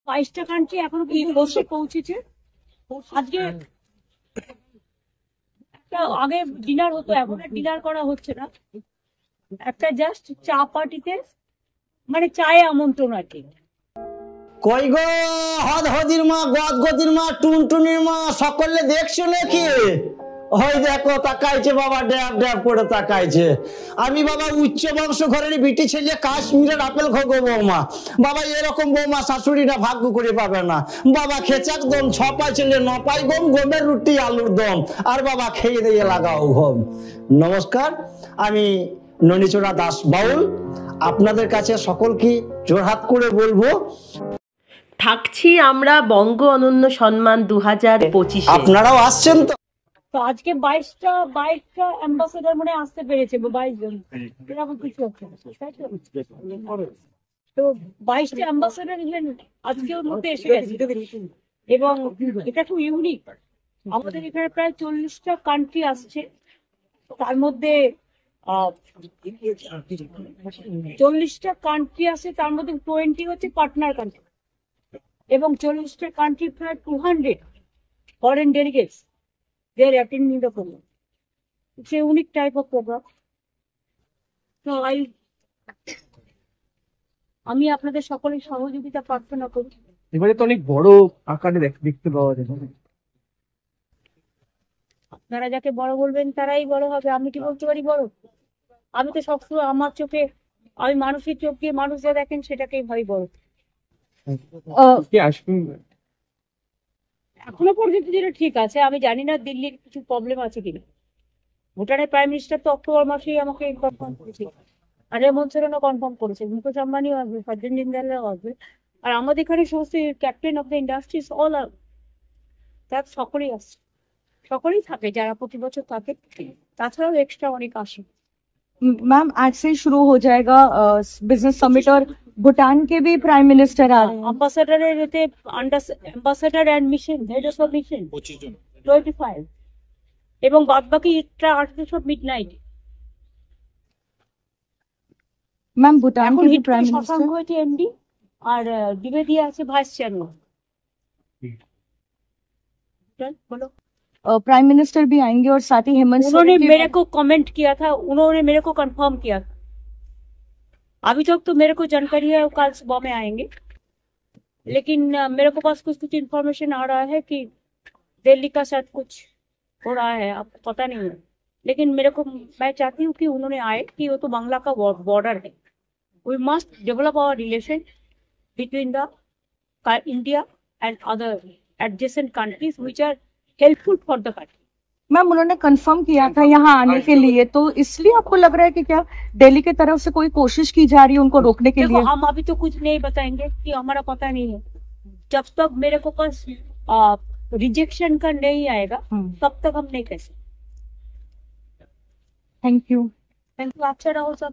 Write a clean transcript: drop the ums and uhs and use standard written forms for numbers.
22টা country এখনো বসে পৌঁছেছে। আজকে একটা আগে ডিনার হতো, এখন ডিনার করা হচ্ছে না, একটা জাস্ট চা পার্টিতে মানে চায়ে আমন্ত্রণ আর কি। কই গো হদ হদির মা, গদ গদির মা, টুনটুনির মা, সকলে দেখছো নাকি? ওই দেখো তাকাইছে বাবা, ড্যাব ড্যাব করে তাকাইছে। আমি বাবা উচ্চ বংশ ঘরের বিটি ছেলে, কাশ্মীরের আপেল খোগো বৌমা। বাবা এরকম বৌমা শাশুড়িরা ভাগ্য করে পাবে না। বাবা খেচাক দম, ছপাই ছেলে নপাই গম, গমের রুটি আলুর দম, আর বাবা খেয়ে দিয়ে লাগাও ঘম। নমস্কার, আমি ননিচোড়া দাস বাউল আপনাদের কাছে সকলকে জোরহাত করে বলবো, থাকছি আমরা বঙ্গ অনন্য সম্মান 2025। আপনারাও আসছেন তো? তো আজকে 22টা অ্যাম্বাসেডার মনে আসতে পেরেছে, 22 জন এরকম কিছু হচ্ছে, তাই তো? তো 22টা অ্যাম্বাসেডার আজকে ওর মধ্যে এসে গেছে, এবং এটা খুব ইউনিক। আমাদের এখানে প্রায় 40টা কান্ট্রি আসছে, তার মধ্যে 40টা কান্ট্রি আছে, তার মধ্যে 20 হচ্ছে পার্টনার কান্ট্রি, এবং 40টা কান্ট্রি প্রায় 200 foreign delegates they are attending the program. It's a unique type of program. So আমি আপনাদের সকলের সহযোগিতা প্রার্থনা করি। এবারে তো অনেক বড় আকারে দেখতে পাওয়া যায়। আপনারা যাকে বড় বলবেন তারাই বড় হবে, আমি কি বলতে পারি বড়? আমি তো সবসময় আমার চোখে, আমি মানুষের চোখ দিয়ে মানুষ যা দেখেন সেটাকেই ভাই বড়। এখনো পর্যন্ত যেটা ঠিক আছে, আমি জানি না দিল্লির কিছু প্রবলেম আছে কিনা। ভুটানের প্রাইম মিনিস্টার তো অক্টোবর মাসেই আমাকে কনফার্ম করেছে, আর হেমন্ত সোরেনও কনফার্ম করেছে, মুকেশ আম্বানিও আসবে, সজ্জন জিন্দালও আসবে, আর আমাদের এখানে সমস্ত captain of the industries all আর তার সকলেই আসছে, সকলেই থাকে যারা প্রতি বছর থাকে, তাছাড়াও এক্সট্রা অনেক আসে। मैम आज से शुरू हो जाएगा बिजनेस समिट और भूटान के भी प्राइम मिनिस्टर आ रहे हैं। অ্যাম্বাসেডারের এতে ambassador and mission, heads of mission 25, এবং বাদবাকি এটা আসবে সব মিডনাইট। मैम भूटान এখন के भी হিট प्राइम শশাঙ্ক मिनिस्टर, হয়েছে এমডি, আর দ্বিবেদী আছে ভাইস চেয়ারম্যান। बोलो। प्राइम मिनिस्टर भी आएंगे और साथ ही हेमंत उन्होंने सोरेन मेरे को कमेंट किया था, उन्होंने मेरे को कंफर्म किया था। अभी तक तो मेरे को जानकारी है वो कल सुबह में आएंगे, लेकिन मेरे को पास कुछ इंफॉर्मेशन आ रहा है कि दिल्ली का साथ कुछ हो रहा है, आपको पता नहीं है, लेकिन मैं चाहती हूँ कि उन्होंने आए, कि वो तो बांग्ला का बॉर्डर है, we must develop our relation between the India and other adjacent countries which are helpful for the country. Ma'am उन्होंने कंफर्म किया था यहाँ आने के लिए, तो इसलिए आपको लग रहा है कि क्या दिल्ली की तरफ से कोई कोशिश की जा रही है उनको रोकने के लिए? हम अभी तो कुछ नहीं बताएंगे कि हमारा पता नहीं है, जब तक मेरे को पास रिजेक्शन का नहीं आएगा तब तक हम नहीं कह सकते। Thank you. अच्छा रहो सब।